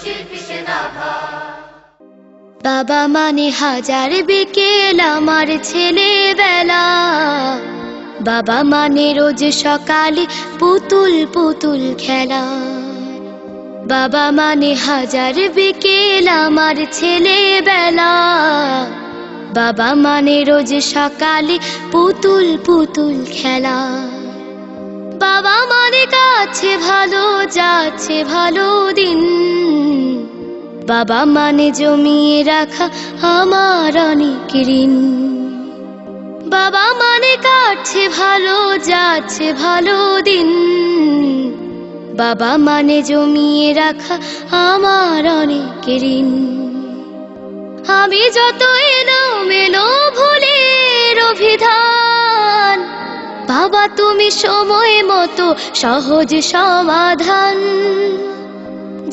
শিল্পী সেনাধা। বাবা মানে হাজার বিকেল আমার ছেলেবেলা, বাবা মানে রোজ সকালে পুতুল পুতুল খেলা। বাবা মানে হাজার বিকেল আমার ছেলেবেলা, বাবা মানে রোজ সকালে পুতুল পুতুল খেলা। বাবা মানে কাছে ভালো যাচ্ছে ভালো দিন, বাবা মানে জমিয়ে রাখা আমার অনেক ঋণ। বাবা মানে কাটছে ভালো যাচ্ছে ভালো দিন, বাবা মানে জমিয়ে রাখা আমার অনেক ঋণ। আমি যত এলোমেলো ভুলের অভিধান, বাবা তুমি সময় মতো সহজ সমাধান।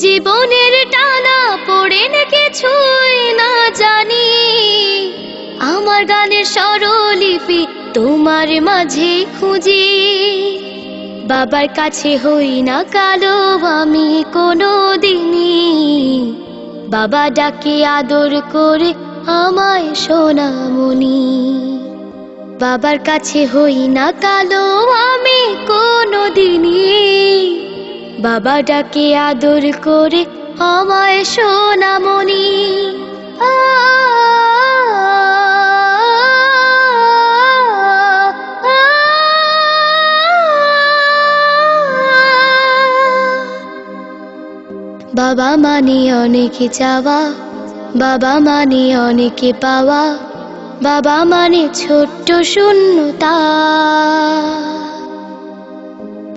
জীবনের টানা পড়ে না কিছুই না জানি, আমার গানের স্বরলিপি তোমার মাঝে খুঁজি। বাবার কাছে হই না কালো আমি কোনো দিনই, বাবা ডাকে আদর করে আমায় সোনামণি। বাবার কাছে হই না কালো আমি কোনো দিনই, বাবা ডাকে আদর করে আমায় সোনামণি। বাবা মানে অনেক চাওয়া, বাবা মানে অনেক পাওয়া, বাবা মানে ছোট্ট শূন্যতা,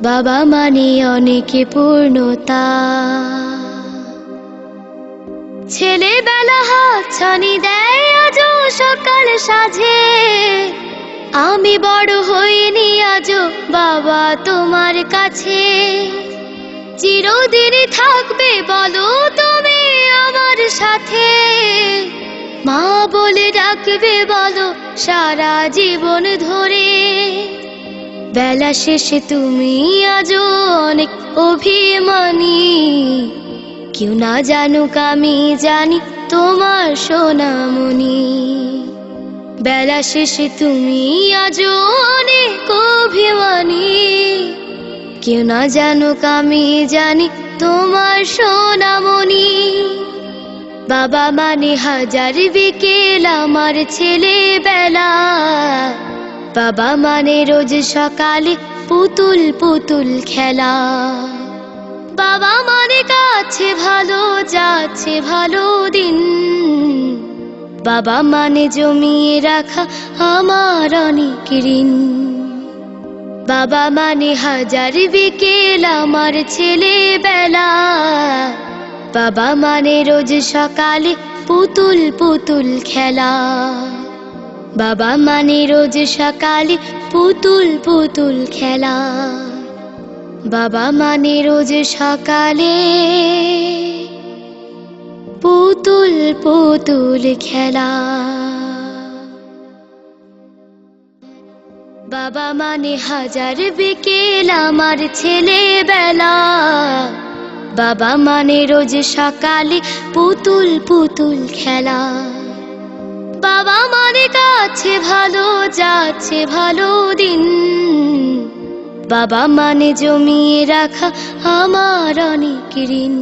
বাবা মানে অনেক পূর্ণতা। ছেলেবেলা হাতছানি দেয় আজও সকাল সাজে, আমি বড় হইনি আজও বাবা তোমার কাছে। চিরদিনই থাকবে বলো তুমি আমার সাথে, মা বলে ডাকবে বলো সারা জীবন ধরে। বেলা শেষে তুমি আজও অনেক অভিমানী, কেউ না জানুক আমি জানি তোমার সোনামণি। বেলা শেষে তুমি আজও অনেক অভিমানী, কেউ না জানুক আমি জানি তোমার সোনামণি। বাবা মানে হাজার বিকেল আমার ছেলেবেলা, বাবা মানে রোজ সকালে পুতুল পুতুল খেলা। বাবা মানে কাছে ভালো যাচ্ছে ভালো দিন, বাবা মানে জমিয়ে রাখা আমার অনেক ঋণ। বাবা মানে হাজার বিকেল আমার ছেলেবেলা, বাবা মানে রোজ সকালে পুতুল পুতুল খেলা। বাবা মানে রোজ সকালে পুতুল পুতুল খেলা, বাবা মানে রোজ সকালে পুতুল পুতুল খেলা। বাবা মানে হাজার বিকেল আমার ছেলেবেলা, বাবা মানে রোজ সকালে পুতুল পুতুল খেলা। বাবা মানে কাছে ভালো যাচ্ছে ভালো দিন, বাবা মানে জমিয়ে রাখা আমার অনেক ঋণ।